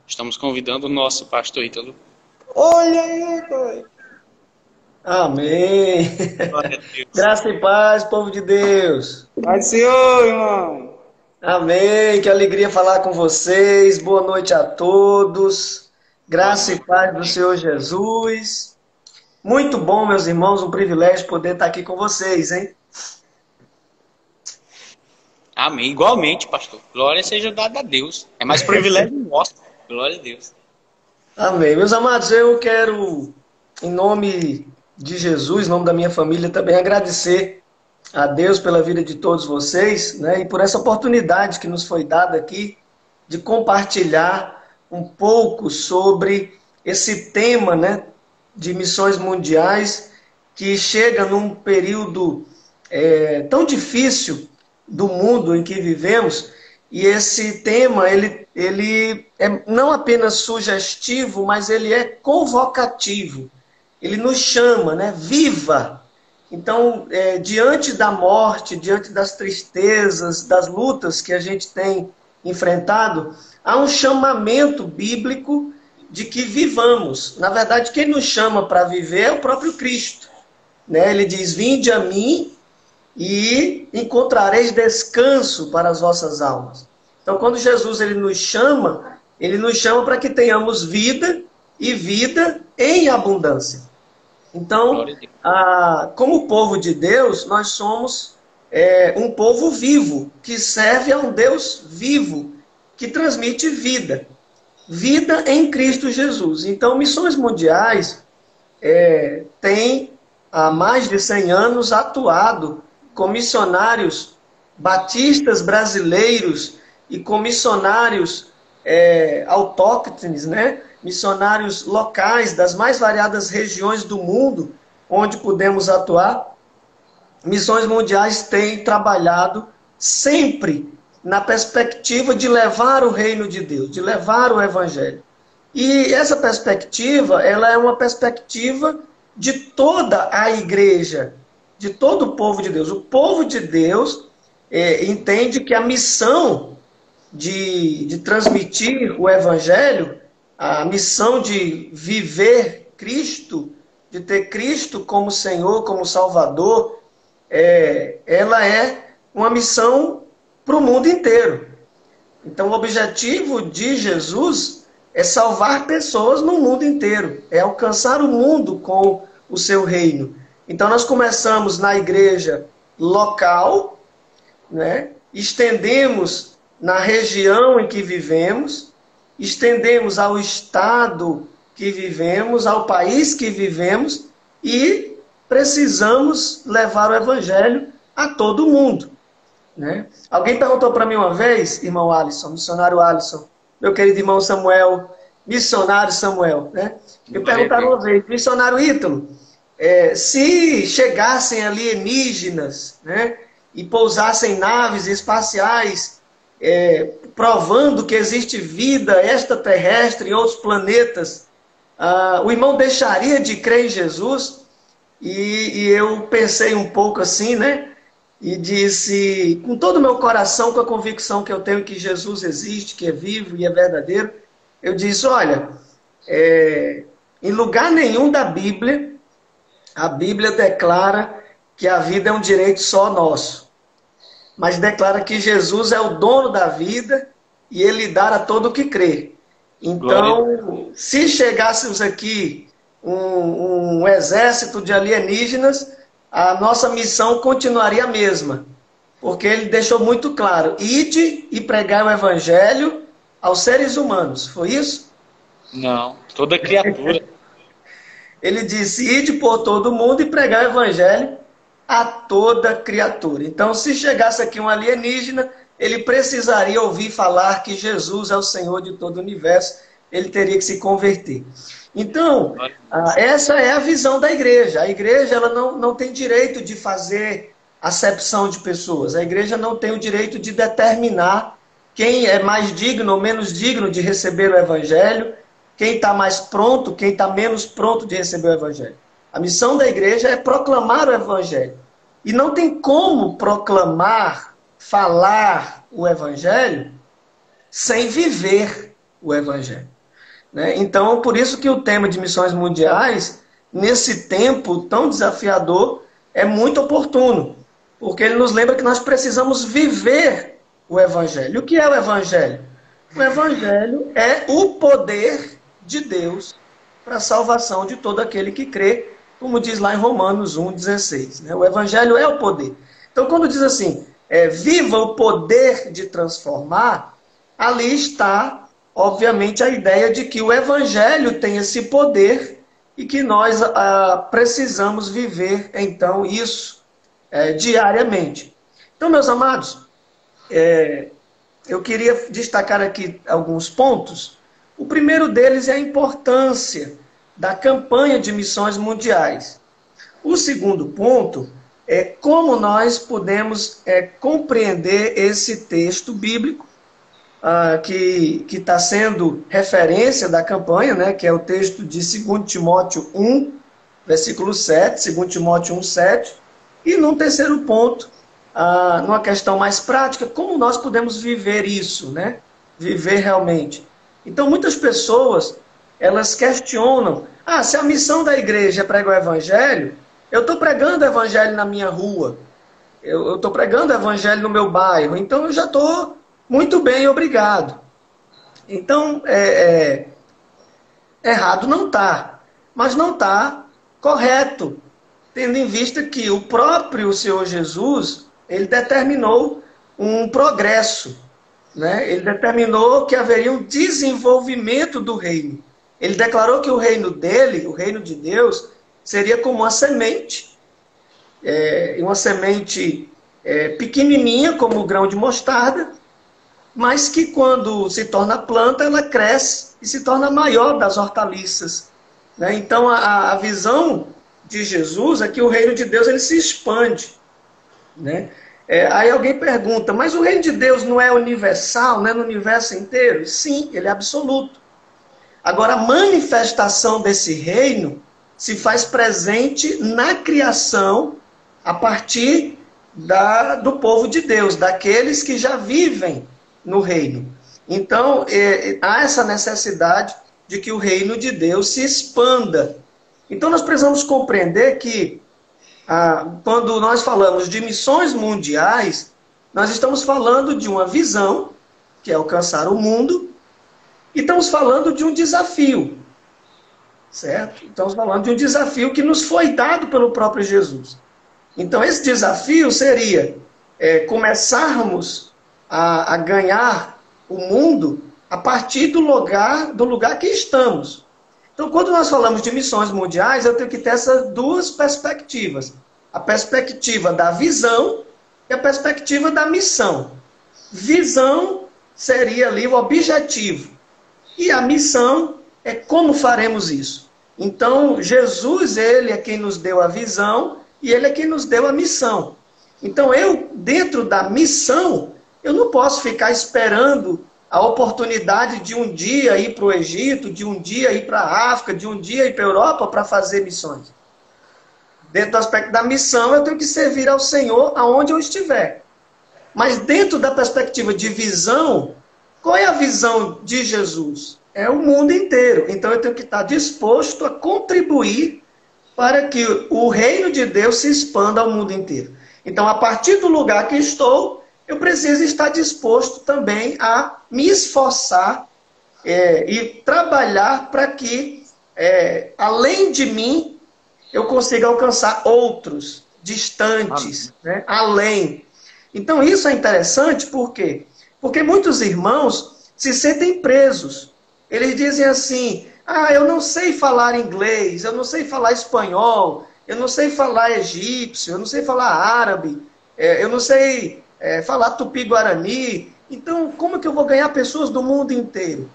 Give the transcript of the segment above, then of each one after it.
estamos convidando o nosso pastor Ítalo. Olha aí, pai. Amém. Glória a Deus. Graça e paz, povo de Deus. Pai do Senhor, irmão. Amém. Que alegria falar com vocês. Boa noite a todos. Boa Graça e noite. paz do Senhor Jesus. Muito bom, meus irmãos, um privilégio poder estar aqui com vocês, hein? Amém. Igualmente, pastor. Glória seja dada a Deus. É mais privilégio nosso. Glória a Deus. Amém. Meus amados, eu quero, em nome de Jesus, em nome da minha família, também agradecer a Deus pela vida de todos vocês, né? E por essa oportunidade que nos foi dada aqui de compartilhar um pouco sobre esse tema, né, de missões mundiais que chega num período tão difícil do mundo em que vivemos. E esse tema, ele é não apenas sugestivo, mas ele é convocativo. Ele nos chama, né? Viva! Então, diante da morte, diante das tristezas, das lutas que a gente tem enfrentado, há um chamamento bíblico de que vivamos. Na verdade, quem nos chama para viver é o próprio Cristo, né? Ele diz, vinde a mim e encontrareis descanso para as vossas almas. Então, quando Jesus ele nos chama para que tenhamos vida e vida em abundância. Então, como povo de Deus, nós somos um povo vivo, que serve a um Deus vivo, que transmite vida. Vida em Cristo Jesus. Então, Missões Mundiais tem há mais de 100 anos atuado com missionários batistas brasileiros e com missionários autóctones, né? Missionários locais das mais variadas regiões do mundo onde podemos atuar. Missões Mundiais têm trabalhado sempre na perspectiva de levar o reino de Deus, de levar o evangelho. E essa perspectiva, ela é uma perspectiva de toda a igreja, de todo o povo de Deus. O povo de Deus entende que a missão de transmitir o evangelho, a missão de viver Cristo, de ter Cristo como Senhor, como Salvador, ela é uma missão para o mundo inteiro. Então, o objetivo de Jesus é salvar pessoas no mundo inteiro, é alcançar o mundo com o seu reino. Então, nós começamos na igreja local, né? Estendemos na região em que vivemos, estendemos ao estado que vivemos, ao país que vivemos e precisamos levar o evangelho a todo mundo, né? Alguém perguntou para mim uma vez, irmão Alisson, missionário Alisson, meu querido irmão Samuel, missionário Samuel, né? Me perguntaram uma vez, missionário Ítalo, se chegassem alienígenas, né, e pousassem naves espaciais, provando que existe vida extraterrestre em outros planetas, o irmão deixaria de crer em Jesus? E eu pensei um pouco assim, né? E disse, com todo o meu coração, com a convicção que eu tenho que Jesus existe, que é vivo e é verdadeiro, eu disse, olha, em lugar nenhum da Bíblia, a Bíblia declara que a vida é um direito só nosso, mas declara que Jesus é o dono da vida e ele dá a todo o que crê. Então, se chegássemos aqui um exército de alienígenas, a nossa missão continuaria a mesma, porque ele deixou muito claro, ide e pregai o evangelho aos seres humanos, foi isso? Não, toda criatura. Ele disse, ide por todo mundo e pregai o evangelho a toda criatura. Então, se chegasse aqui um alienígena, ele precisaria ouvir falar que Jesus é o Senhor de todo o universo, ele teria que se converter. Então, essa é a visão da igreja. A igreja ela não tem direito de fazer acepção de pessoas. A igreja não tem o direito de determinar quem é mais digno ou menos digno de receber o evangelho, quem está mais pronto, quem está menos pronto de receber o evangelho. A missão da igreja é proclamar o evangelho. E não tem como proclamar, falar o evangelho sem viver o evangelho. né? Então, por isso que o tema de missões mundiais, nesse tempo tão desafiador, é muito oportuno, porque ele nos lembra que nós precisamos viver o Evangelho. O que é o Evangelho? O Evangelho é o poder de Deus para a salvação de todo aquele que crê, como diz lá em Romanos 1,16. Né? O Evangelho é o poder. Então, quando diz assim, viva o poder de transformar, ali está, obviamente, a ideia de que o Evangelho tem esse poder e que nós precisamos viver, então, isso diariamente. Então, meus amados, eu queria destacar aqui alguns pontos. O primeiro deles é a importância da campanha de missões mundiais. O segundo ponto é como nós podemos compreender esse texto bíblico que está sendo referência da campanha, né, que é o texto de 2 Timóteo 1, versículo 7, 2 Timóteo 1, 7. E num terceiro ponto, numa questão mais prática, como nós podemos viver isso, né? Viver realmente. Então, muitas pessoas, elas questionam, se a missão da igreja é pregar o evangelho, eu estou pregando o evangelho na minha rua, eu estou pregando o evangelho no meu bairro, então eu já estou muito bem, obrigado. Então, errado não está, mas não está correto, tendo em vista que o próprio Senhor Jesus, ele determinou um progresso, né? Ele determinou que haveria um desenvolvimento do reino. Ele declarou que o reino dele, o reino de Deus, seria como uma semente pequenininha, como o grão de mostarda, mas que quando se torna planta, ela cresce e se torna maior das hortaliças. Né? Então, a visão de Jesus é que o reino de Deus ele se expande. Né? Aí alguém pergunta, mas o reino de Deus não é universal, não é no universo inteiro? Sim, ele é absoluto. Agora, a manifestação desse reino se faz presente na criação a partir do povo de Deus, daqueles que já vivem no reino. Então, há essa necessidade de que o reino de Deus se expanda. Então, nós precisamos compreender que quando nós falamos de missões mundiais, nós estamos falando de uma visão, que é alcançar o mundo, e estamos falando de um desafio, certo? Estamos falando de um desafio que nos foi dado pelo próprio Jesus. Então, esse desafio seria começarmos a ganhar o mundo a partir do lugar que estamos. Então, quando nós falamos de missões mundiais, eu tenho que ter essas duas perspectivas. A perspectiva da visão e a perspectiva da missão. Visão seria ali o objetivo. E a missão é como faremos isso. Então, Jesus, ele é quem nos deu a visão e ele é quem nos deu a missão. Então, dentro da missão, eu não posso ficar esperando a oportunidade de um dia ir para o Egito, de um dia ir para a África, de um dia ir para a Europa para fazer missões. Dentro do aspecto da missão, eu tenho que servir ao Senhor aonde eu estiver. Mas dentro da perspectiva de visão, qual é a visão de Jesus? É o mundo inteiro. Então eu tenho que estar disposto a contribuir para que o reino de Deus se expanda ao mundo inteiro. Então, a partir do lugar que estou, eu preciso estar disposto também a me esforçar e trabalhar para que, além de mim, eu consiga alcançar outros, distantes, né? Além. Então, isso é interessante, por quê? Porque muitos irmãos se sentem presos. Eles dizem assim, eu não sei falar inglês, eu não sei falar espanhol, eu não sei falar egípcio, eu não sei falar árabe, eu não sei falar tupi-guarani. Então, como que eu vou ganhar pessoas do mundo inteiro?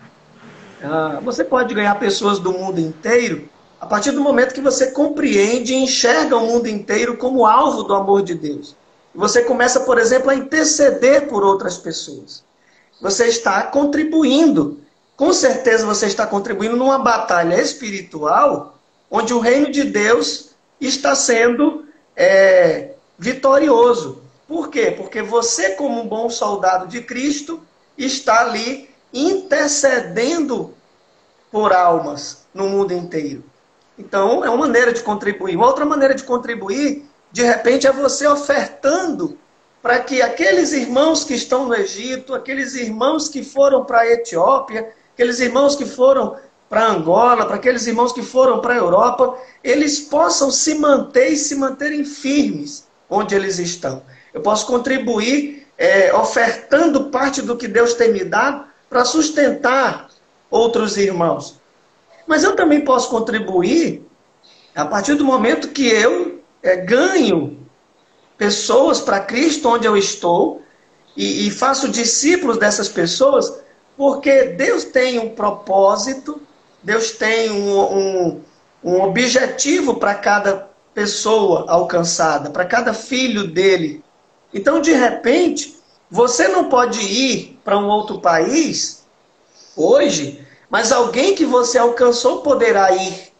Você pode ganhar pessoas do mundo inteiro a partir do momento que você compreende e enxerga o mundo inteiro como alvo do amor de Deus. Você começa, por exemplo, a interceder por outras pessoas. Você está contribuindo. Com certeza você está contribuindo numa batalha espiritual onde o reino de Deus está sendo vitorioso. Por quê? Porque você, como um bom soldado de Cristo, está ali intercedendo por almas no mundo inteiro. Então, é uma maneira de contribuir. Uma outra maneira de contribuir, de repente, é você ofertando para que aqueles irmãos que estão no Egito, aqueles irmãos que foram para a Etiópia, aqueles irmãos que foram para Angola, para aqueles irmãos que foram para a Europa, eles possam se manter e se manterem firmes onde eles estão. Eu posso contribuir ofertando parte do que Deus tem me dado para sustentar outros irmãos. Mas eu também posso contribuir a partir do momento que eu ganho pessoas para Cristo onde eu estou e faço discípulos dessas pessoas, porque Deus tem um propósito, Deus tem um objetivo para cada pessoa alcançada, para cada filho dele. Então, de repente, você não pode ir para um outro país hoje, mas alguém que você alcançou poderá ir.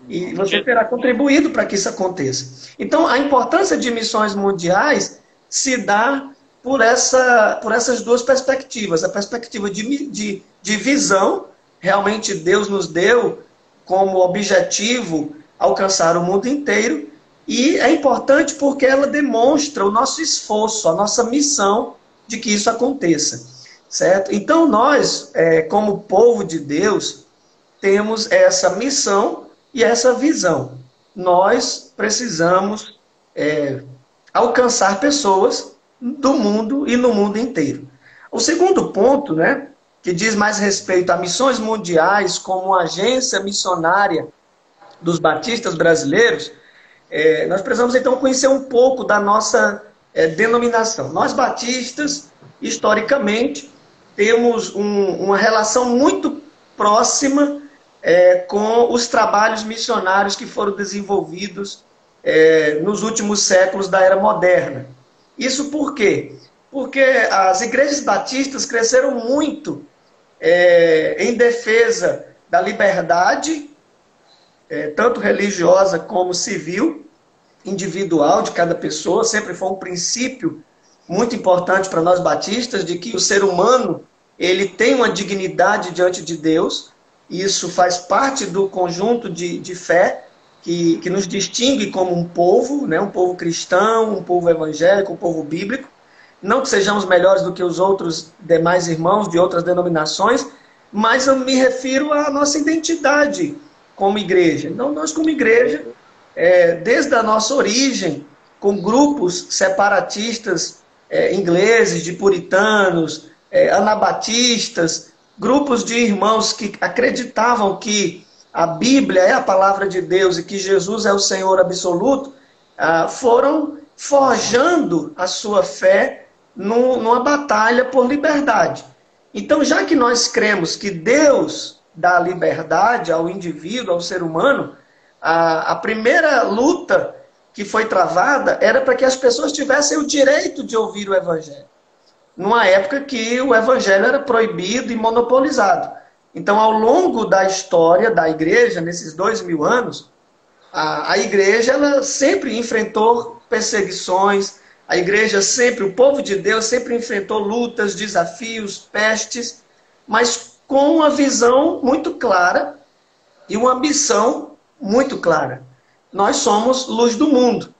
E você terá contribuído para que isso aconteça. Então, a importância de missões mundiais se dá por essas duas perspectivas. A perspectiva de visão, realmente Deus nos deu como objetivo alcançar o mundo inteiro, e é importante porque ela demonstra o nosso esforço, a nossa missão de que isso aconteça. Certo? Então, nós, como povo de Deus, temos essa missão e essa visão. Nós precisamos alcançar pessoas do mundo e no mundo inteiro. O segundo ponto, né, que diz mais respeito a missões mundiais como agência missionária dos batistas brasileiros, nós precisamos então conhecer um pouco da nossa denominação. Nós batistas, historicamente, temos uma relação muito próxima com os trabalhos missionários que foram desenvolvidos nos últimos séculos da era moderna. Isso por quê? Porque as igrejas batistas cresceram muito em defesa da liberdade, tanto religiosa como civil, individual de cada pessoa. Sempre foi um princípio muito importante para nós batistas, de que o ser humano ele tem uma dignidade diante de Deus. Isso faz parte do conjunto de fé que nos distingue como um povo, né? Um povo cristão, um povo evangélico, um povo bíblico. Não que sejamos melhores do que os outros demais irmãos de outras denominações, mas eu me refiro à nossa identidade como igreja. Então, nós como igreja, desde a nossa origem, com grupos separatistas ingleses, de puritanos, anabatistas, grupos de irmãos que acreditavam que a Bíblia é a palavra de Deus e que Jesus é o Senhor absoluto, foram forjando a sua fé numa batalha por liberdade. Então, já que nós cremos que Deus dá liberdade ao indivíduo, ao ser humano, a primeira luta que foi travada era para que as pessoas tivessem o direito de ouvir o Evangelho. Numa época que o Evangelho era proibido e monopolizado. Então, ao longo da história da igreja, nesses 2000 anos, a igreja ela sempre enfrentou perseguições, a igreja sempre, o povo de Deus sempre enfrentou lutas, desafios, pestes, mas com uma visão muito clara e uma ambição muito clara. Nós somos luz do mundo.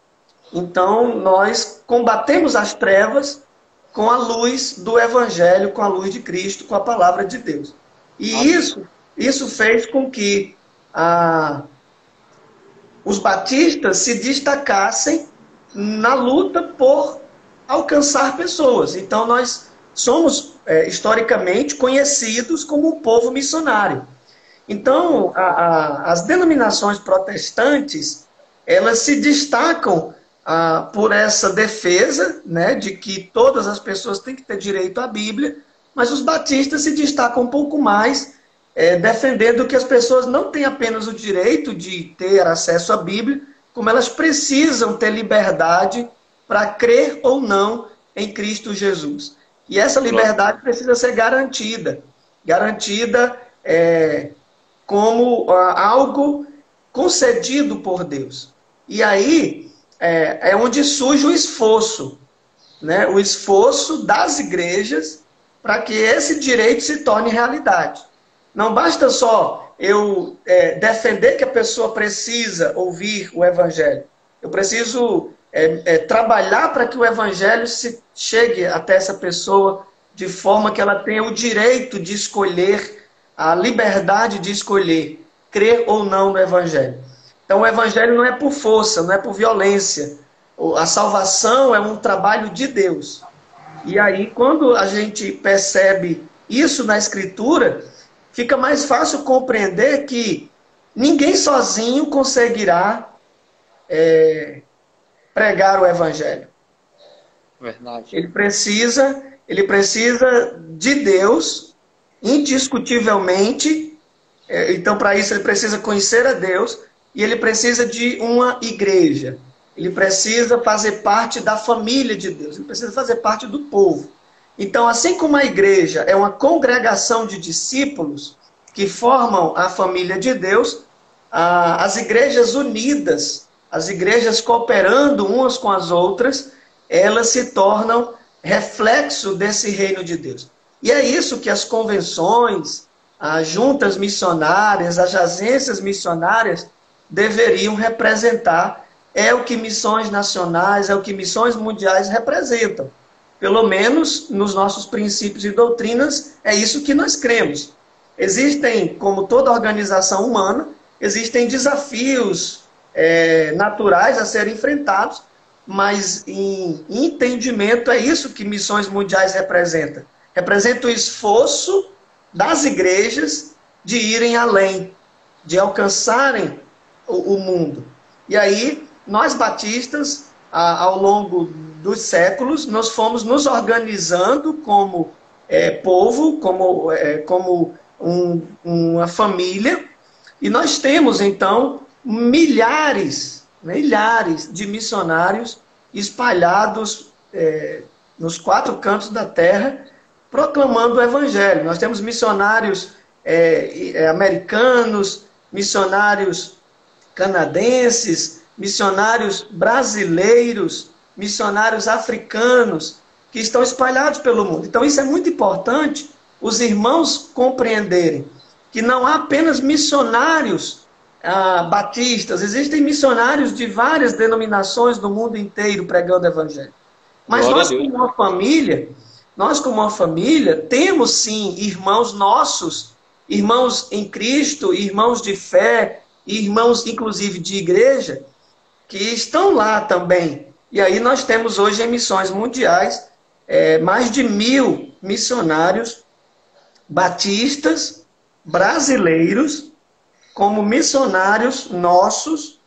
Então, nós combatemos as trevas com a luz do Evangelho, com a luz de Cristo, com a palavra de Deus. E isso fez com que os batistas se destacassem na luta por alcançar pessoas. Então, nós somos, historicamente, conhecidos como um povo missionário. Então, as denominações protestantes, elas se destacam por essa defesa, né, de que todas as pessoas têm que ter direito à Bíblia, mas os batistas se destacam um pouco mais, defendendo que as pessoas não têm apenas o direito de ter acesso à Bíblia, como elas precisam ter liberdade para crer ou não em Cristo Jesus. E essa liberdade precisa ser garantida. Garantida como algo concedido por Deus. E aí é onde surge o esforço, né? O esforço das igrejas para que esse direito se torne realidade. Não basta só eu defender que a pessoa precisa ouvir o Evangelho. Eu preciso trabalhar para que o Evangelho chegue até essa pessoa de forma que ela tenha o direito de escolher, a liberdade de escolher, crer ou não no Evangelho. Então o Evangelho não é por força, não é por violência. A salvação é um trabalho de Deus. E aí, quando a gente percebe isso na Escritura, fica mais fácil compreender que ninguém sozinho conseguirá pregar o Evangelho. Verdade. Ele precisa de Deus, indiscutivelmente. Então, para isso, ele precisa conhecer a Deus e ele precisa de uma igreja. Ele precisa fazer parte da família de Deus. Ele precisa fazer parte do povo. Então, assim como a igreja é uma congregação de discípulos que formam a família de Deus, as igrejas unidas, as igrejas cooperando umas com as outras, elas se tornam reflexo desse reino de Deus. E é isso que as convenções, as juntas missionárias, as agências missionárias deveriam representar. É o que missões nacionais, é o que missões mundiais representam. Pelo menos nos nossos princípios e doutrinas, é isso que nós cremos. Existem, como toda organização humana, existem desafios naturais a serem enfrentados, mas em entendimento é isso que missões mundiais representam. Representa o esforço das igrejas de irem além, de alcançarem o mundo. E aí, nós batistas, ao longo dos séculos, nós fomos nos organizando como povo, como uma família, e nós temos, então, milhares de missionários espalhados nos 4 cantos da terra, proclamando o Evangelho. Nós temos missionários americanos, missionários canadenses, missionários brasileiros, missionários africanos, que estão espalhados pelo mundo. Então isso é muito importante, os irmãos compreenderem que não há apenas missionários batistas, existem missionários de várias denominações do mundo inteiro pregando o Evangelho. Mas nós como uma família, temos sim irmãos nossos, irmãos em Cristo, irmãos de fé, irmãos inclusive de igreja, que estão lá também. E aí nós temos hoje em missões mundiais mais de 1000 missionários batistas brasileiros como missionários nossos,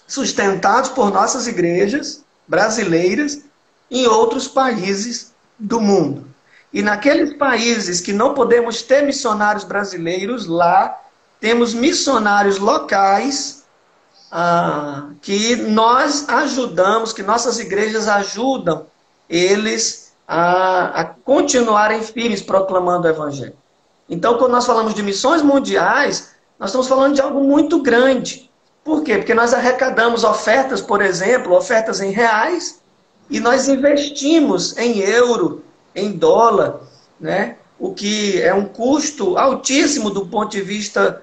sustentados por nossas igrejas brasileiras em outros países do mundo. E naqueles países que não podemos ter missionários brasileiros, lá temos missionários locais que nós ajudamos, que nossas igrejas ajudam eles a continuarem firmes proclamando o Evangelho. Então, quando nós falamos de missões mundiais, nós estamos falando de algo muito grande. Por quê? Porque nós arrecadamos ofertas, por exemplo, ofertas em reais, e nós investimos em euro, em dólar, né? O que é um custo altíssimo do ponto de vista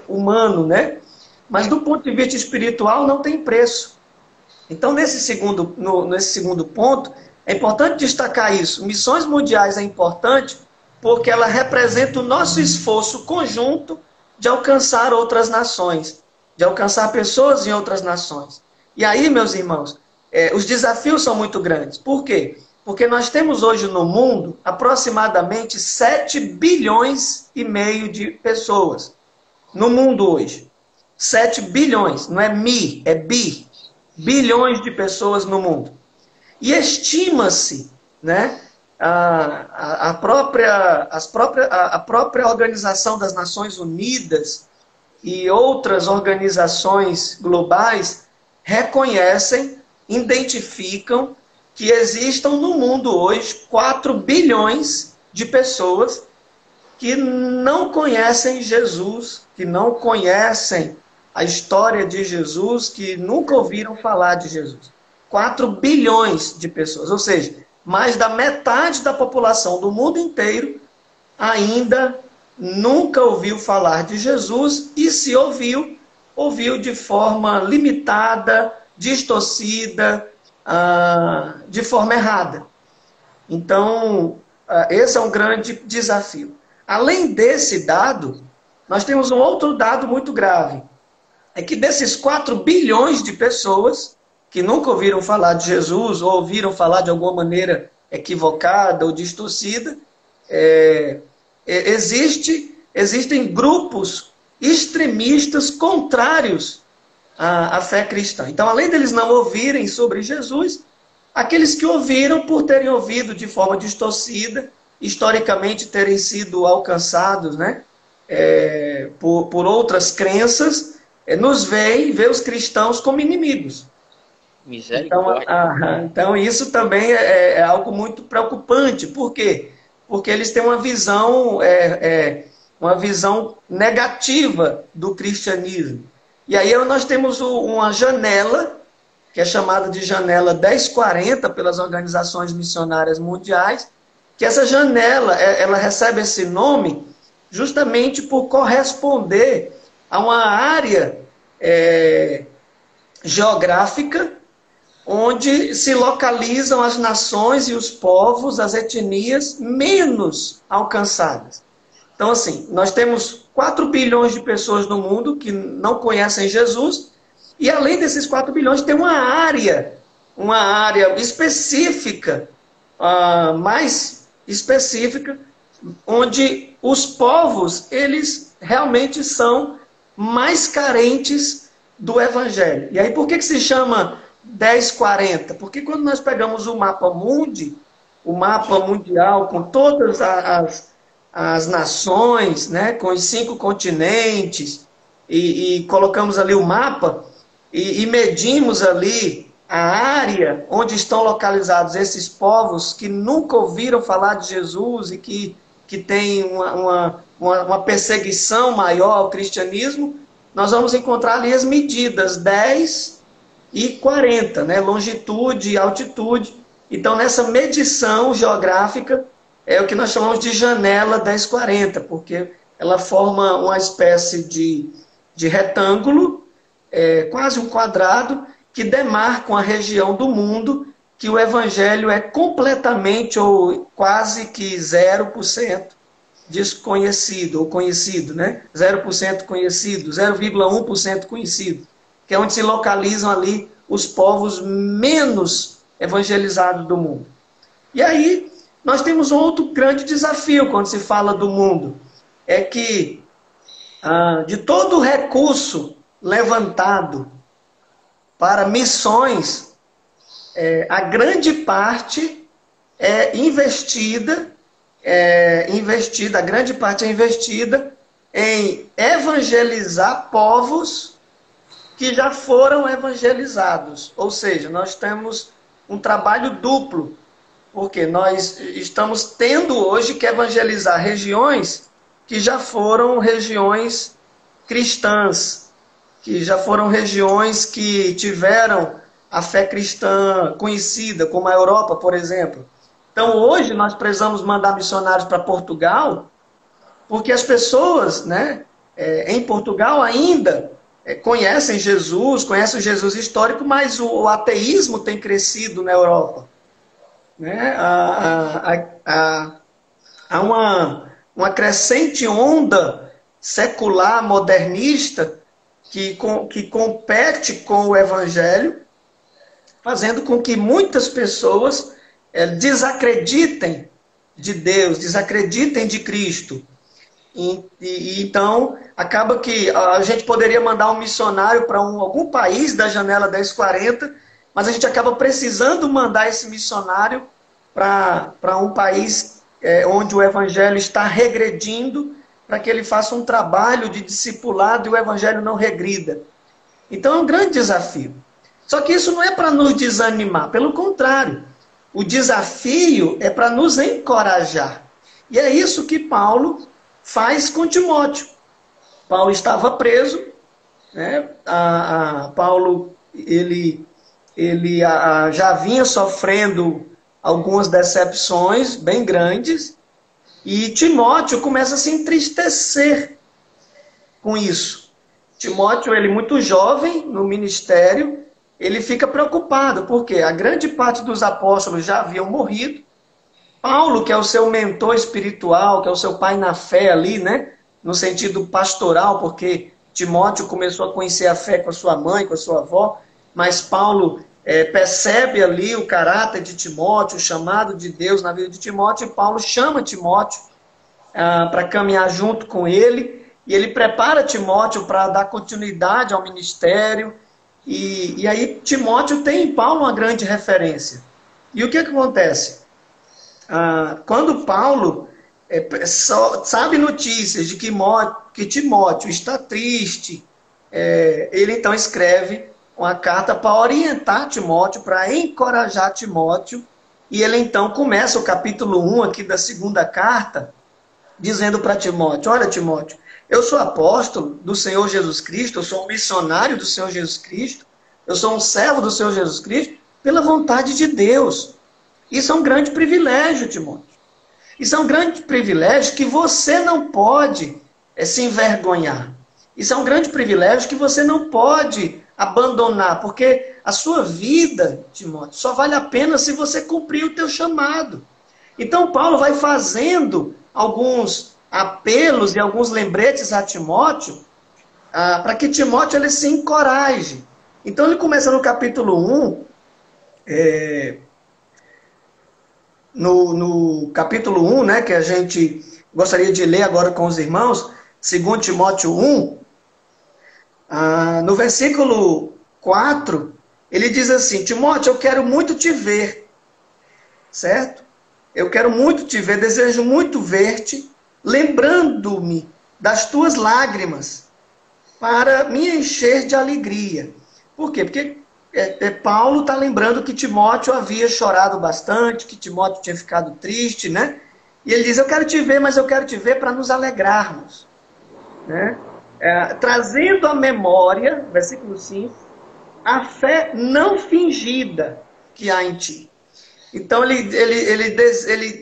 humano, né? Mas do ponto de vista espiritual não tem preço. Então, nesse segundo ponto, é importante destacar isso. Missões mundiais é importante porque ela representa o nosso esforço conjunto de alcançar outras nações, de alcançar pessoas em outras nações. E aí, meus irmãos, os desafios são muito grandes. Por quê? Porque nós temos hoje no mundo aproximadamente 7 bilhões e meio de pessoas. No mundo hoje. 7 bilhões, não é mi, é bi. Bilhões de pessoas no mundo. E estima-se, né, a própria Organização das Nações Unidas e outras organizações globais reconhecem, identificam que existam no mundo hoje 4 bilhões de pessoas que não conhecem Jesus, que não conhecem a história de Jesus, que nunca ouviram falar de Jesus. 4 bilhões de pessoas, ou seja, mais da metade da população do mundo inteiro ainda nunca ouviu falar de Jesus e se ouviu, ouviu de forma limitada, distorcida, de forma errada. Então, esse é um grande desafio. Além desse dado, nós temos um outro dado muito grave. É que desses 4 bilhões de pessoas que nunca ouviram falar de Jesus ou ouviram falar de alguma maneira equivocada ou distorcida, existem grupos extremistas contrários à fé cristã. Então, além deles não ouvirem sobre Jesus, aqueles que ouviram, por terem ouvido de forma distorcida, historicamente terem sido alcançados, né, por outras crenças, nos veem, vê os cristãos como inimigos. Misericórdia. Então isso também é algo muito preocupante. Por quê? Porque eles têm uma visão negativa do cristianismo. E aí nós temos uma janela, que é chamada de janela 1040 pelas organizações missionárias mundiais, que essa janela ela recebe esse nome justamente por corresponder a uma área geográfica onde se localizam as nações e os povos, as etnias menos alcançadas. Então, assim, nós temos 4 bilhões de pessoas no mundo que não conhecem Jesus, e além desses 4 bilhões, tem uma área específica, mais específica, onde os povos, eles realmente são mais carentes do Evangelho. E aí, por que se chama 1040? Porque quando nós pegamos o mapa mundi, o mapa mundial, com todas as nações, né, com os 5 continentes, e colocamos ali o mapa, e medimos ali a área onde estão localizados esses povos que nunca ouviram falar de Jesus e que têm uma perseguição maior ao cristianismo, nós vamos encontrar ali as medidas 10 e 40, né? Longitude e altitude. Então, nessa medição geográfica, é o que nós chamamos de janela 1040, porque ela forma uma espécie de retângulo, quase um quadrado, que demarca uma região do mundo que o evangelho é completamente ou quase que 0% desconhecido ou conhecido, né? 0% conhecido, 0,1% conhecido, que é onde se localizam ali os povos menos evangelizados do mundo. E aí, nós temos um outro grande desafio quando se fala do mundo, é que de todo o recurso levantado para missões, a grande parte é investida, a grande parte é investida em evangelizar povos que já foram evangelizados. Ou seja, nós temos um trabalho duplo, porque nós estamos tendo hoje que evangelizar regiões que já foram regiões cristãs, que já foram regiões que tiveram a fé cristã conhecida, como a Europa, por exemplo. Então, hoje, nós precisamos mandar missionários para Portugal, porque as pessoas, né, em Portugal ainda conhecem Jesus, conhecem o Jesus histórico, mas o ateísmo tem crescido na Europa. Né? Há uma crescente onda secular, modernista, que compete com o Evangelho, fazendo com que muitas pessoas desacreditem de Deus, desacreditem de Cristo. Então, acaba que a gente poderia mandar um missionário para algum país da janela 1040, mas a gente acaba precisando mandar esse missionário para um país onde o Evangelho está regredindo, para que ele faça um trabalho de discipulado e o Evangelho não regrida. Então é um grande desafio. Só que isso não é para nos desanimar, pelo contrário. O desafio é para nos encorajar. E é isso que Paulo faz com Timóteo. Paulo estava preso, né? Paulo ele já vinha sofrendo algumas decepções bem grandes, E Timóteo começa a se entristecer com isso. Timóteo, ele muito jovem no ministério, ele fica preocupado, porque a grande parte dos apóstolos já haviam morrido. Paulo, que é o seu mentor espiritual, que é o seu pai na fé ali, né? No sentido pastoral, porque Timóteo começou a conhecer a fé com a sua mãe, com a sua avó, mas Paulo percebe ali o caráter de Timóteo, o chamado de Deus na vida de Timóteo, e Paulo chama Timóteo para caminhar junto com ele, e ele prepara Timóteo para dar continuidade ao ministério, e aí Timóteo tem em Paulo uma grande referência. E o que acontece? Quando Paulo sabe notícias de que Timóteo está triste, ele então escreve uma carta para orientar Timóteo, para encorajar Timóteo, e ele então começa o capítulo 1 aqui da segunda carta, dizendo para Timóteo: olha, Timóteo, eu sou apóstolo do Senhor Jesus Cristo, eu sou um missionário do Senhor Jesus Cristo, eu sou um servo do Senhor Jesus Cristo, pela vontade de Deus. Isso é um grande privilégio, Timóteo. Isso é um grande privilégio que você não pode se envergonhar. Isso é um grande privilégio que você não pode abandonar, porque a sua vida, Timóteo, só vale a pena se você cumprir o teu chamado. Então Paulo vai fazendo alguns apelos e alguns lembretes a Timóteo, para que Timóteo ele se encoraje. Então ele começa no capítulo 1, no capítulo 1, né, que a gente gostaria de ler agora com os irmãos, 2 Timóteo 1, no versículo 4, ele diz assim: Timóteo, eu quero muito te ver, certo? Eu quero muito te ver, desejo muito ver-te, lembrando-me das tuas lágrimas, para me encher de alegria. Por quê? Porque Paulo está lembrando que Timóteo havia chorado bastante, que Timóteo tinha ficado triste, né? E ele diz: eu quero te ver, mas eu quero te ver para nos alegrarmos, né? Trazendo à memória, versículo 5, a fé não fingida que há em ti. Então ele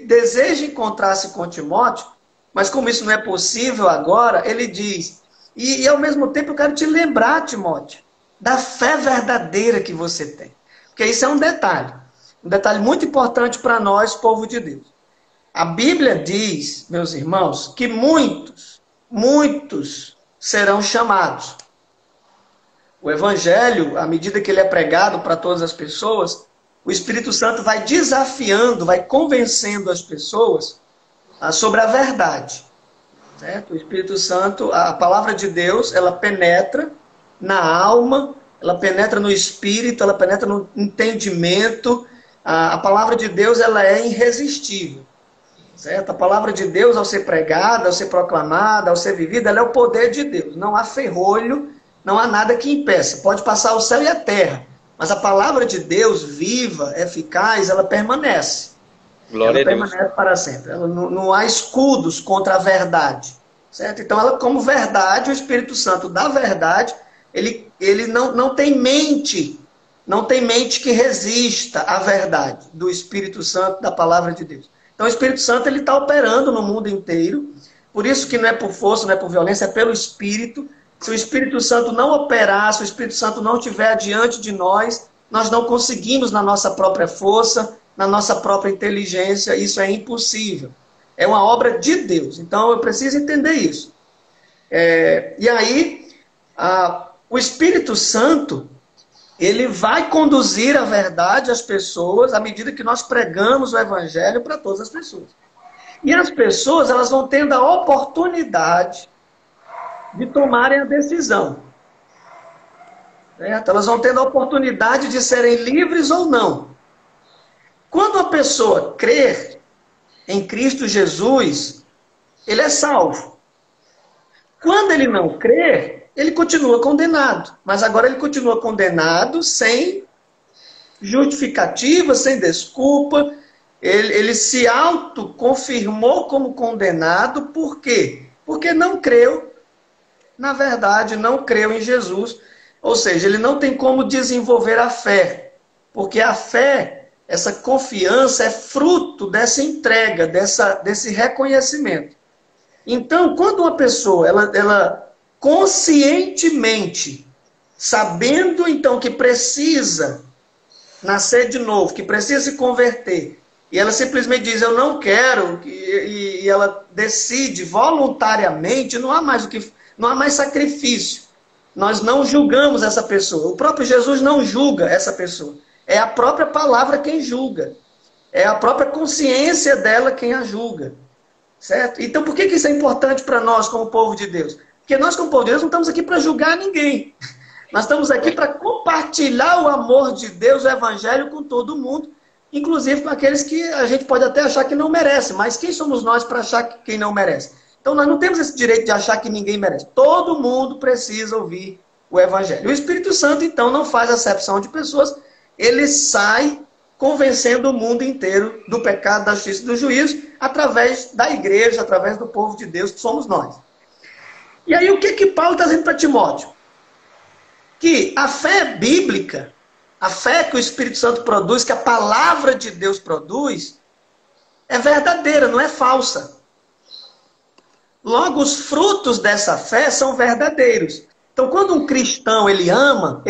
deseja encontrar-se com Timóteo, mas como isso não é possível agora, ele diz, e ao mesmo tempo eu quero te lembrar, Timóteo, da fé verdadeira que você tem. Porque isso é um detalhe muito importante para nós, povo de Deus. A Bíblia diz, meus irmãos, que muitos serão chamados. O Evangelho, à medida que ele é pregado para todas as pessoas, o Espírito Santo vai desafiando, vai convencendo as pessoas sobre a verdade. Certo? O Espírito Santo, a palavra de Deus, ela penetra na alma, ela penetra no espírito, ela penetra no entendimento. A palavra de Deus, ela é irresistível. Certo? A palavra de Deus, ao ser pregada, ao ser proclamada, ao ser vivida, ela é o poder de Deus. Não há ferrolho, não há nada que impeça. Pode passar o céu e a terra, mas a palavra de Deus, viva, eficaz, ela permanece. Glória ela a Deus. permanece para sempre. Ela não há escudos contra a verdade. Certo? Então, ela, como verdade, o Espírito Santo da verdade, ele não tem mente, que resista à verdade do Espírito Santo, da palavra de Deus. Então, o Espírito Santo está operando no mundo inteiro. Por isso que não é por força, não é por violência, é pelo Espírito. Se o Espírito Santo não operar, se o Espírito Santo não estiver diante de nós, nós não conseguimos na nossa própria força, na nossa própria inteligência. Isso é impossível. É uma obra de Deus. Então, eu preciso entender isso. E aí, o Espírito Santo, ele vai conduzir a verdade às pessoas à medida que nós pregamos o Evangelho para todas as pessoas. E as pessoas, elas vão tendo a oportunidade de tomarem a decisão. Certo? Elas vão tendo a oportunidade de serem livres ou não. Quando a pessoa crer em Cristo Jesus, ele é salvo. Quando ele não crer, ele continua condenado. Mas agora ele continua condenado sem justificativa, sem desculpa. Ele se autoconfirmou como condenado. Por quê? Porque não creu, na verdade, não creu em Jesus. Ou seja, ele não tem como desenvolver a fé. Porque a fé essa confiança é fruto dessa entrega, desse reconhecimento. Então, quando uma pessoa, ela conscientemente, sabendo então que precisa nascer de novo, que precisa se converter, e ela simplesmente diz, eu não quero, e ela decide voluntariamente, não há mais sacrifício. Nós não julgamos essa pessoa. O próprio Jesus não julga essa pessoa. É a própria palavra quem julga. É a própria consciência dela quem a julga. Certo? Então, por que isso é importante para nós como povo de Deus? Porque nós, como povo de Deus, não estamos aqui para julgar ninguém. Nós estamos aqui para compartilhar o amor de Deus, o Evangelho, com todo mundo, inclusive com aqueles que a gente pode até achar que não merece, mas quem somos nós para achar que quem não merece? Então nós não temos esse direito de achar que ninguém merece. Todo mundo precisa ouvir o Evangelho. O Espírito Santo, então, não faz acepção de pessoas, ele sai convencendo o mundo inteiro do pecado, da justiça e do juízo, através da igreja, através do povo de Deus, que somos nós. E aí o que Paulo está dizendo para Timóteo? Que a fé bíblica, a fé que o Espírito Santo produz, que a palavra de Deus produz, é verdadeira, não é falsa. Logo, os frutos dessa fé são verdadeiros. Então, quando um cristão ele ama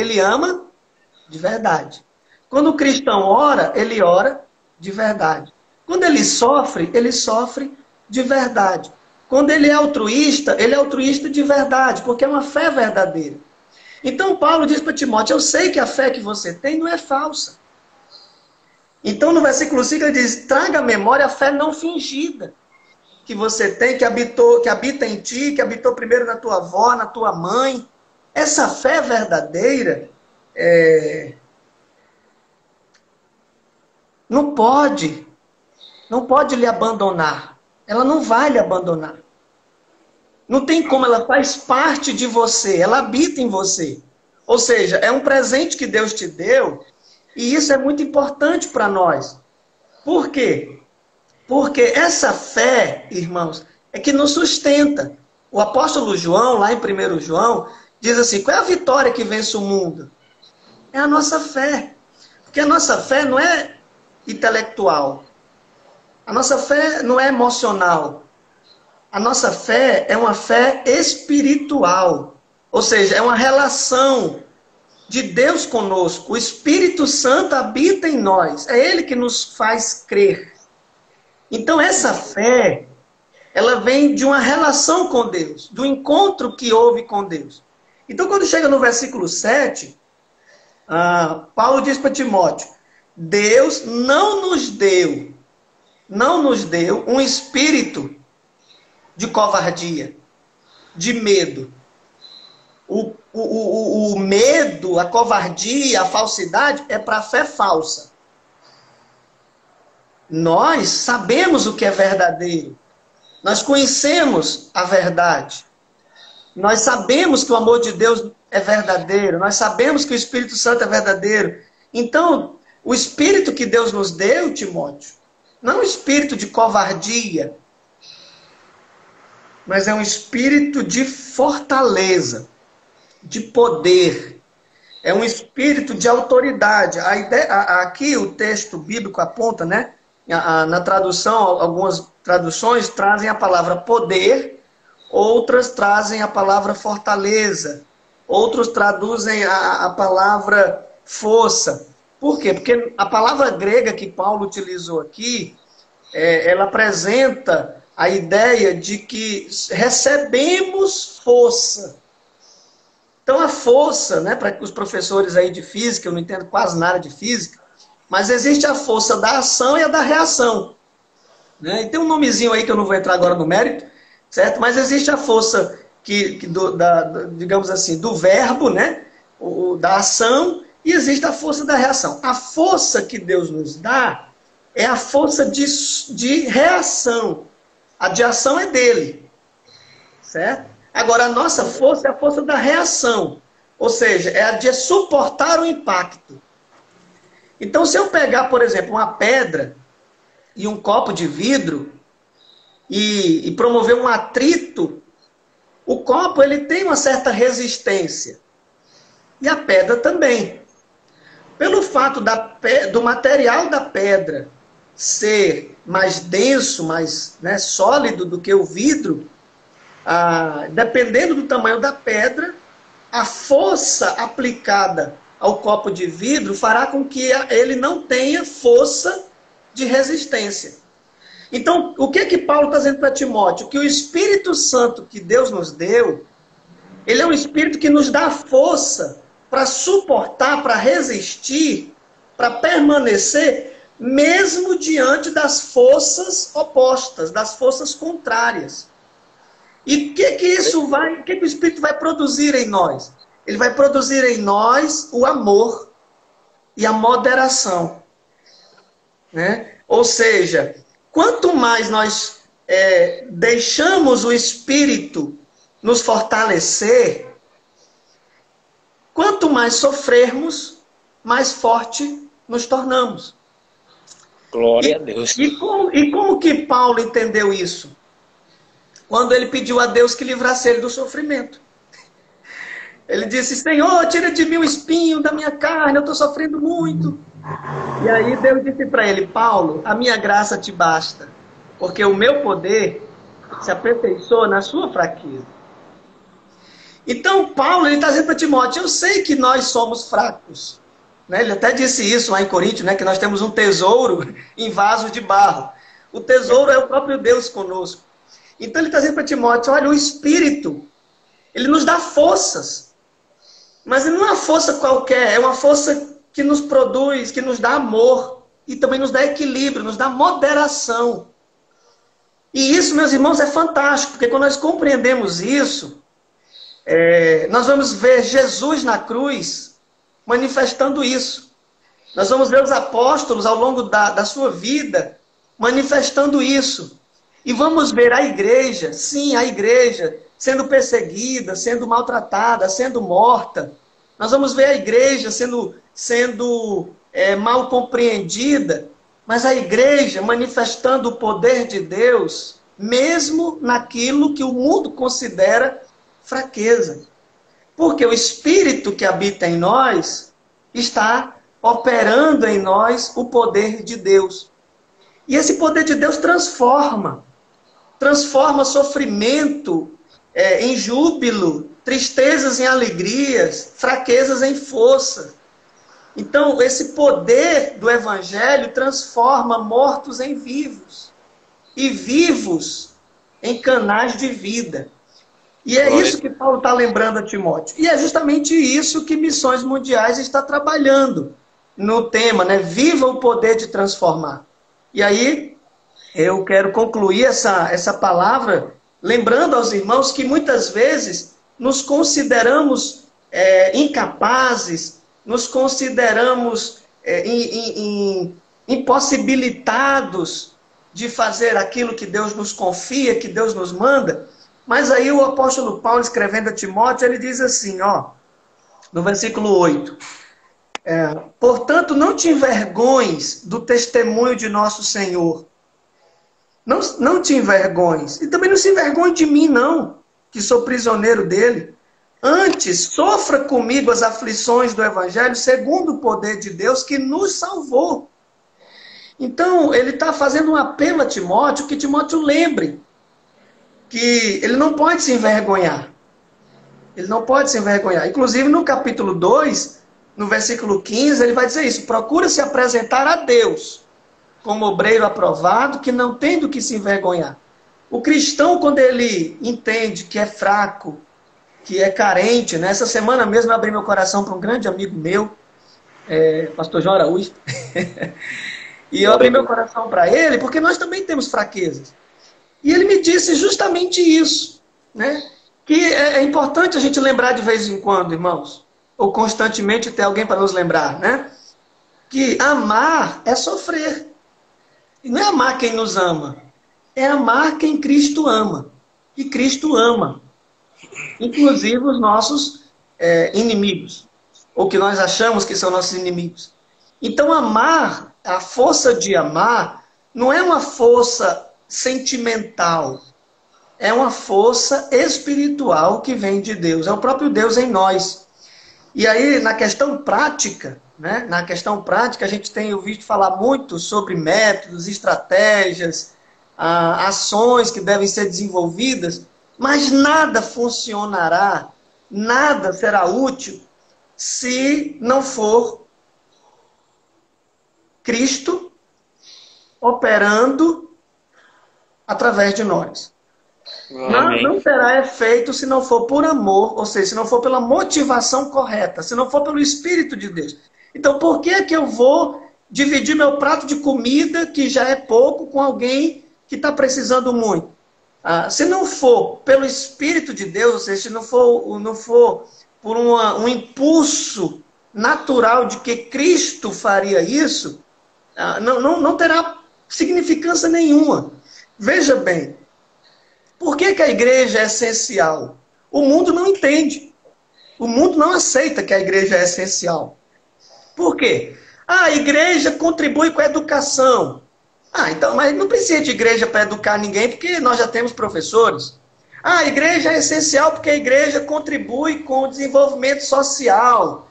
de verdade. Quando o cristão ora, ele ora de verdade. Quando ele sofre de verdade. Quando ele é altruísta de verdade, porque é uma fé verdadeira. Então, Paulo diz para Timóteo, eu sei que a fé que você tem não é falsa. Então, no versículo 5, ele diz, traga à memória a fé não fingida que você tem, que habita em ti, que habitou primeiro na tua avó, na tua mãe. Essa fé verdadeira não pode lhe abandonar. Ela não vai lhe abandonar. Não tem como, ela faz parte de você, ela habita em você. Ou seja, é um presente que Deus te deu, e isso é muito importante para nós. Por quê? Porque essa fé, irmãos, é que nos sustenta. O apóstolo João, lá em 1 João, diz assim, qual é a vitória que vence o mundo? É a nossa fé. Porque a nossa fé não é intelectual. A nossa fé não é emocional. A nossa fé é uma fé espiritual. Ou seja, é uma relação de Deus conosco. O Espírito Santo habita em nós. É Ele que nos faz crer. Então essa fé, ela vem de uma relação com Deus, do encontro que houve com Deus. Então quando chega no versículo 7, Paulo diz para Timóteo, Deus não nos deu um espírito de covardia, de medo. O medo, a covardia, a falsidade é para a fé falsa. Nós sabemos o que é verdadeiro. Nós conhecemos a verdade. Nós sabemos que o amor de Deus é verdadeiro. Nós sabemos que o Espírito Santo é verdadeiro. Então, o espírito que Deus nos deu, Timóteo, não é um espírito de covardia, mas é um espírito de fortaleza, de poder. É um espírito de autoridade. Aqui o texto bíblico aponta, né? Na tradução, algumas traduções trazem a palavra poder, outras trazem a palavra fortaleza, outros traduzem a palavra força. Por quê? Porque a palavra grega que Paulo utilizou aqui, ela apresenta a ideia de que recebemos força. Então a força, né, para os professores aí de física, eu não entendo quase nada de física, mas existe a força da ação e a da reação. Né? E tem um nomezinho aí que eu não vou entrar agora no mérito, certo? Mas existe a força digamos assim, do verbo, né? Da ação, e existe a força da reação. A força que Deus nos dá é a força de reação. A de ação é dele. Certo? Agora, a nossa força é a força da reação. Ou seja, é a de suportar o impacto. Então, se eu pegar, por exemplo, uma pedra e um copo de vidro e promover um atrito, o copo ele tem uma certa resistência. E a pedra também. Pelo fato do material da pedra ser mais denso, mais, né, sólido do que o vidro, dependendo do tamanho da pedra, a força aplicada ao copo de vidro fará com que ele não tenha força de resistência. Então, o que Paulo está dizendo para Timóteo? Que o Espírito Santo que Deus nos deu, ele é um Espírito que nos dá força para suportar, para resistir, para permanecer, mesmo diante das forças opostas, das forças contrárias. E o que o Espírito vai produzir em nós? Ele vai produzir em nós o amor e a moderação, né? Ou seja, quanto mais nós deixamos o Espírito nos fortalecer, quanto mais sofrermos, mais forte nos tornamos. Glória a Deus. E como que Paulo entendeu isso? Quando ele pediu a Deus que livrasse ele do sofrimento. Ele disse: Senhor, tira de mim o espinho da minha carne, eu estou sofrendo muito. E aí Deus disse para ele: Paulo, a minha graça te basta, porque o meu poder se aperfeiçoa na sua fraqueza. Então Paulo está dizendo para Timóteo: eu sei que nós somos fracos, né? Ele até disse isso lá em Coríntios, né? Que nós temos um tesouro em vaso de barro. O tesouro é o próprio Deus conosco. Então ele está dizendo para Timóteo: olha, o Espírito, ele nos dá forças, mas não é uma força qualquer, é uma força que nos produz, que nos dá amor e também nos dá equilíbrio, nos dá moderação. E isso, meus irmãos, é fantástico, porque quando nós compreendemos isso, nós vamos ver Jesus na cruz manifestando isso. Nós vamos ver os apóstolos ao longo da sua vida manifestando isso. E vamos ver a igreja, sim, a igreja, sendo perseguida, sendo maltratada, sendo morta. Nós vamos ver a igreja sendo mal compreendida, mas a igreja manifestando o poder de Deus, mesmo naquilo que o mundo considera fraqueza. Porque o Espírito que habita em nós está operando em nós o poder de Deus. E esse poder de Deus transforma sofrimento em júbilo, tristezas em alegrias, fraquezas em força. Então, esse poder do Evangelho transforma mortos em vivos e vivos em canais de vida. E é isso que Paulo está lembrando a Timóteo. E é justamente isso que Missões Mundiais está trabalhando no tema, né? Viva o poder de transformar. E aí, eu quero concluir essa palavra lembrando aos irmãos que muitas vezes nos consideramos incapazes, nos consideramos impossibilitados de fazer aquilo que Deus nos confia, que Deus nos manda. Mas aí o apóstolo Paulo, escrevendo a Timóteo, ele diz assim, no versículo 8, portanto, não te envergonhes do testemunho de nosso Senhor. Não te envergonhes. E também não se envergonhe de mim, não, que sou prisioneiro dele. Antes, sofra comigo as aflições do Evangelho, segundo o poder de Deus que nos salvou. Então, ele está fazendo um apelo a Timóteo, que Timóteo lembre que ele não pode se envergonhar. Ele não pode se envergonhar. Inclusive, no capítulo 2, no versículo 15, ele vai dizer isso. Procura se apresentar a Deus como obreiro aprovado, que não tem do que se envergonhar. O cristão, quando ele entende que é fraco, que é carente, né? Essa semana mesmo eu abri meu coração para um grande amigo meu, pastor João Araújo, e eu abri meu coração para ele, porque nós também temos fraquezas. E ele me disse justamente isso, né? Que é importante a gente lembrar de vez em quando, irmãos, ou constantemente ter alguém para nos lembrar, né? Que amar é sofrer. E não é amar quem nos ama, é amar quem Cristo ama. E Cristo ama, inclusive os nossos inimigos, ou que nós achamos que são nossos inimigos. Então amar, a força de amar, não é uma força sentimental, é uma força espiritual que vem de Deus, é o próprio Deus em nós. E aí, na questão prática, né? Na questão prática, a gente tem ouvido falar muito sobre métodos, estratégias, ações que devem ser desenvolvidas, mas nada funcionará, nada será útil se não for Cristo operando através de nós. Não terá efeito se não for por amor, ou seja, se não for pela motivação correta, se não for pelo Espírito de Deus. Então, por que é que eu vou dividir meu prato de comida, que já é pouco, com alguém que está precisando muito? Se não for pelo Espírito de Deus, ou seja, se não for por um impulso natural de que Cristo faria isso, não terá significância nenhuma. Veja bem, por que a igreja é essencial? O mundo não entende. O mundo não aceita que a igreja é essencial. Por quê? A igreja contribui com a educação. Então, mas não precisa de igreja para educar ninguém, porque nós já temos professores. A igreja é essencial porque a igreja contribui com o desenvolvimento social.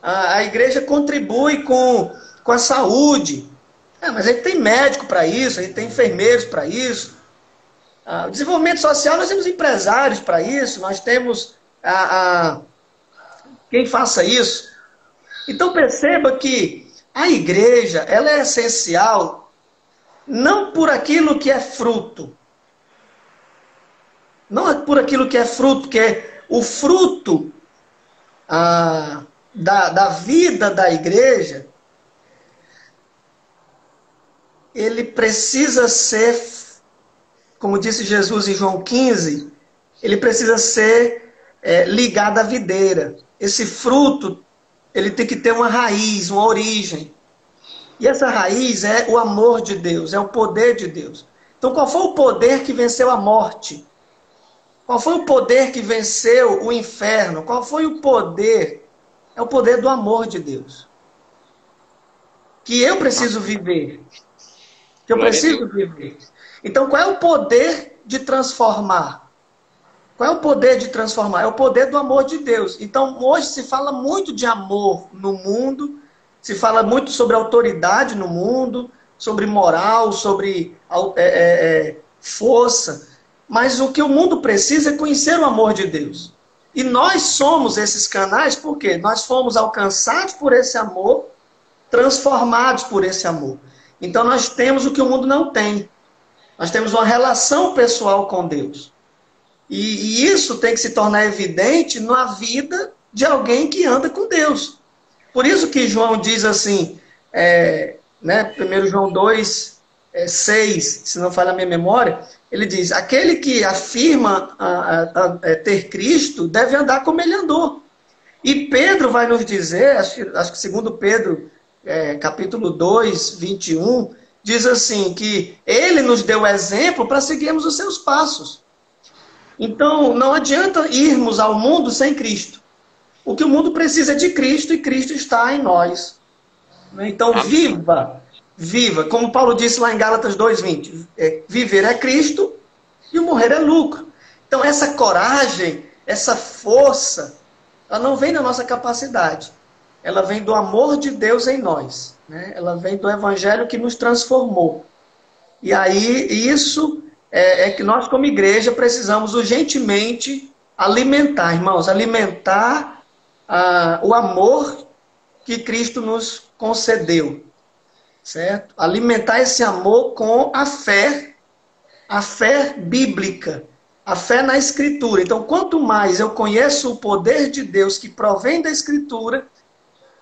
A igreja contribui com a saúde. Mas a gente tem médico para isso, a gente tem enfermeiros para isso. O desenvolvimento social, nós temos empresários para isso, nós temos quem faça isso. Então perceba que a igreja, ela é essencial não por aquilo que é fruto. Não é por aquilo que é fruto, porque o fruto da vida da igreja, ele precisa ser, como disse Jesus em João 15, ele precisa ser ligado à videira. Esse fruto, ele tem que ter uma raiz, uma origem. E essa raiz é o amor de Deus, é o poder de Deus. Então, qual foi o poder que venceu a morte? Qual foi o poder que venceu o inferno? Qual foi o poder? É o poder do amor de Deus. Que eu preciso viver. Que eu preciso viver. Então, qual é o poder de transformar? Qual é o poder de transformar? É o poder do amor de Deus. Então, hoje se fala muito de amor no mundo, se fala muito sobre autoridade no mundo, sobre moral, sobre força. Mas o que o mundo precisa é conhecer o amor de Deus. E nós somos esses canais porque nós fomos alcançados por esse amor, transformados por esse amor. Então, nós temos o que o mundo não tem. Nós temos uma relação pessoal com Deus. E isso tem que se tornar evidente na vida de alguém que anda com Deus. Por isso que João diz assim, 1 João 2, 6, se não falha a minha memória, ele diz, aquele que afirma ter Cristo deve andar como ele andou. E Pedro vai nos dizer, acho que segundo Pedro, capítulo 2, 21, diz assim, que ele nos deu exemplo para seguirmos os seus passos. Então, não adianta irmos ao mundo sem Cristo. O que o mundo precisa é de Cristo e Cristo está em nós. Então, viva. Como Paulo disse lá em Gálatas 2:20, viver é Cristo e o morrer é lucro. Então, essa coragem, essa força, ela não vem da nossa capacidade. Ela vem do amor de Deus em nós. Ela vem do evangelho que nos transformou. E aí, isso é que nós, como igreja, precisamos urgentemente alimentar, irmãos, alimentar o amor que Cristo nos concedeu, certo? Alimentar esse amor com a fé bíblica, a fé na Escritura. Então, quanto mais eu conheço o poder de Deus que provém da Escritura,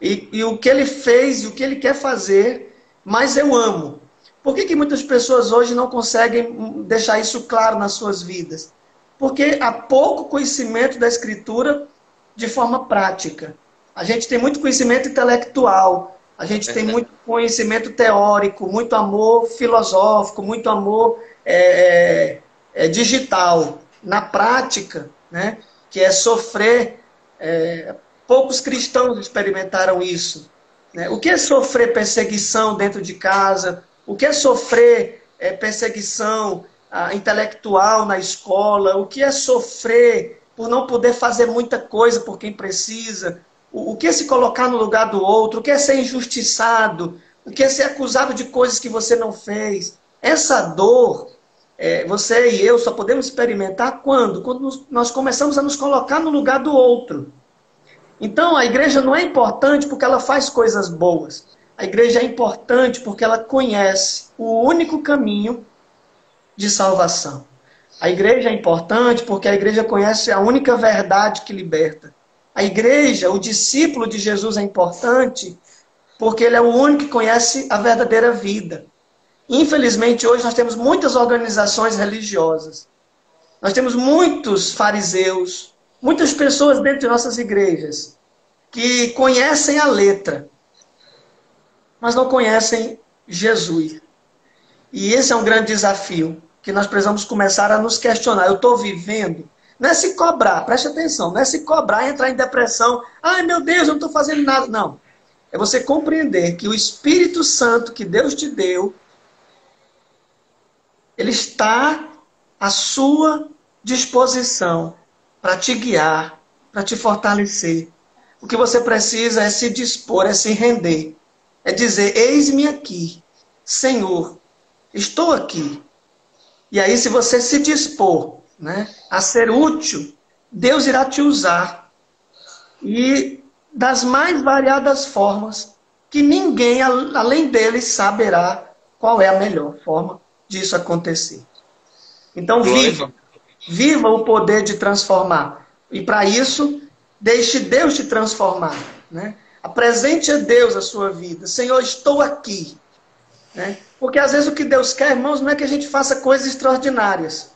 e o que Ele fez e o que Ele quer fazer, mais eu amo. Por que muitas pessoas hoje não conseguem deixar isso claro nas suas vidas? Porque há pouco conhecimento da Escritura de forma prática. A gente tem muito conhecimento intelectual, a gente tem muito conhecimento teórico, muito amor filosófico, muito amor digital. Na prática, que é sofrer, poucos cristãos experimentaram isso. O que é sofrer perseguição dentro de casa? O que é sofrer perseguição intelectual na escola? O que é sofrer por não poder fazer muita coisa por quem precisa? o que é se colocar no lugar do outro, o que é ser injustiçado, o que é ser acusado de coisas que você não fez. Essa dor, você e eu só podemos experimentar quando? Quando nós começamos a nos colocar no lugar do outro. Então, a igreja não é importante porque ela faz coisas boas. A igreja é importante porque ela conhece o único caminho de salvação. A igreja é importante porque a igreja conhece a única verdade que liberta. A igreja, o discípulo de Jesus é importante porque ele é o único que conhece a verdadeira vida. Infelizmente, hoje nós temos muitas organizações religiosas. Nós temos muitos fariseus, muitas pessoas dentro de nossas igrejas que conhecem a letra, mas não conhecem Jesus. E esse é um grande desafio que nós precisamos começar a nos questionar. Eu estou vivendo? Não é se cobrar, preste atenção, não é se cobrar e entrar em depressão. Ai, meu Deus, eu não estou fazendo nada. Não. É você compreender que o Espírito Santo que Deus te deu, ele está à sua disposição para te guiar, para te fortalecer. O que você precisa é se dispor, é se render. É dizer, eis-me aqui, Senhor, estou aqui. E aí, se você se dispor, né, a ser útil, Deus irá te usar. E das mais variadas formas, que ninguém, além dele, saberá qual é a melhor forma disso acontecer. Então, viva o poder de transformar. E para isso, deixe Deus te transformar, né? Apresente a Deus a sua vida. Senhor, estou aqui. Né? Porque às vezes o que Deus quer, irmãos, não é que a gente faça coisas extraordinárias.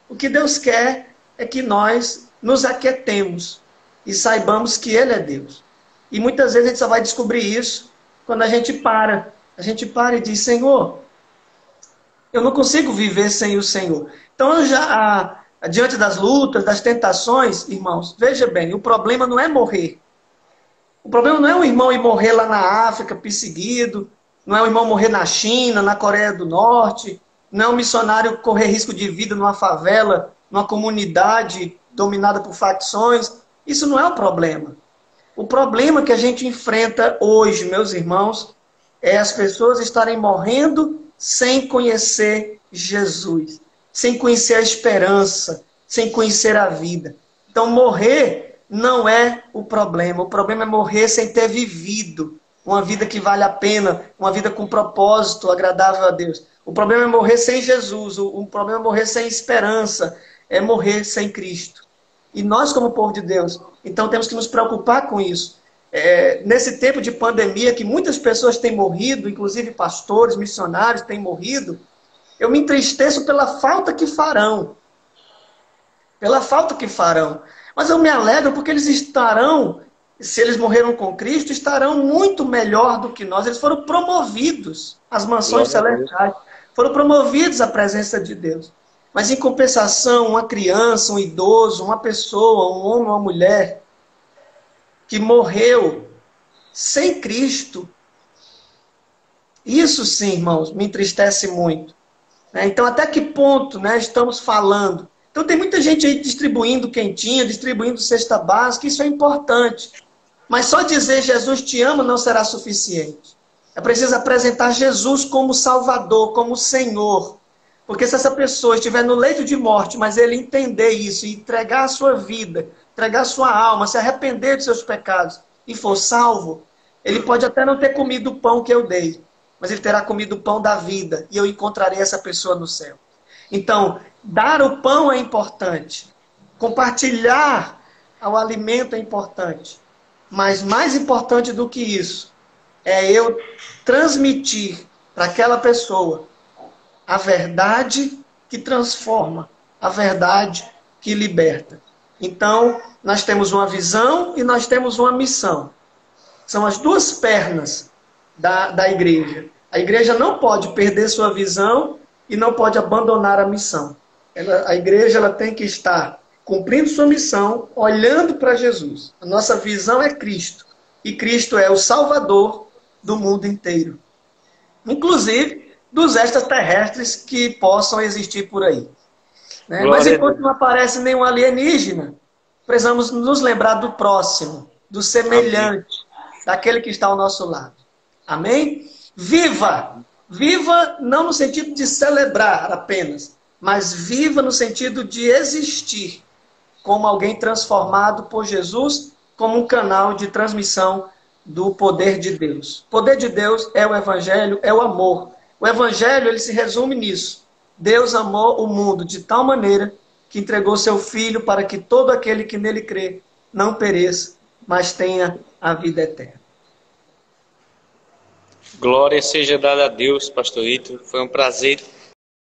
O que Deus quer é que nós nos aquietemos e saibamos que Ele é Deus. E muitas vezes a gente só vai descobrir isso quando a gente para. A gente para e diz, Senhor, eu não consigo viver sem o Senhor. Então, diante das lutas, das tentações, irmãos, veja bem, o problema não é morrer. O problema não é um irmão ir morrer lá na África, perseguido, não é um irmão morrer na China, na Coreia do Norte, não é um missionário correr risco de vida numa favela, numa comunidade dominada por facções. Isso não é o problema. O problema que a gente enfrenta hoje, meus irmãos, é as pessoas estarem morrendo sem conhecer Jesus, sem conhecer a esperança, sem conhecer a vida. Então, morrer não é o problema é morrer sem ter vivido uma vida que vale a pena, uma vida com propósito, agradável a Deus. O problema é morrer sem Jesus, o problema é morrer sem esperança, é morrer sem Cristo. E nós, como povo de Deus, então temos que nos preocupar com isso. Nesse tempo de pandemia, que muitas pessoas têm morrido, inclusive pastores, missionários têm morrido, eu me entristeço pela falta que farão. Pela falta que farão. Mas eu me alegro porque eles estarão, se eles morreram com Cristo, estarão muito melhor do que nós. Eles foram promovidos às mansões celestiais. Foram promovidos à presença de Deus. Mas em compensação, uma criança, um idoso, uma pessoa, um homem, uma mulher, que morreu sem Cristo, isso sim, irmãos, me entristece muito. Então, até que ponto, né, estamos falando? Então, tem muita gente aí distribuindo quentinha, distribuindo cesta básica, isso é importante. Mas só dizer Jesus te ama não será suficiente. É preciso apresentar Jesus como Salvador, como Senhor. Porque se essa pessoa estiver no leito de morte, mas ele entender isso e entregar a sua vida, entregar a sua alma, se arrepender dos seus pecados e for salvo, ele pode até não ter comido o pão que eu dei, mas ele terá comido o pão da vida e eu encontrarei essa pessoa no céu. Então, dar o pão é importante. Compartilhar o alimento é importante. Mas mais importante do que isso é eu transmitir para aquela pessoa a verdade que transforma, a verdade que liberta. Então, nós temos uma visão e nós temos uma missão. São as duas pernas da igreja. A igreja não pode perder sua visão e não pode abandonar a missão. A igreja ela tem que estar cumprindo sua missão, olhando para Jesus. A nossa visão é Cristo. E Cristo é o Salvador do mundo inteiro. Inclusive dos extraterrestres que possam existir por aí. Né? Mas enquanto não aparece nenhum alienígena, precisamos nos lembrar do próximo. do semelhante, daquele que está ao nosso lado. Amém? Viva! Viva não no sentido de celebrar apenas, mas viva no sentido de existir como alguém transformado por Jesus, como um canal de transmissão do poder de Deus. O poder de Deus é o Evangelho, é o amor. O Evangelho, ele se resume nisso. Deus amou o mundo de tal maneira que entregou seu Filho para que todo aquele que nele crê não pereça, mas tenha a vida eterna. Glória seja dada a Deus, pastor Ito. Foi um prazer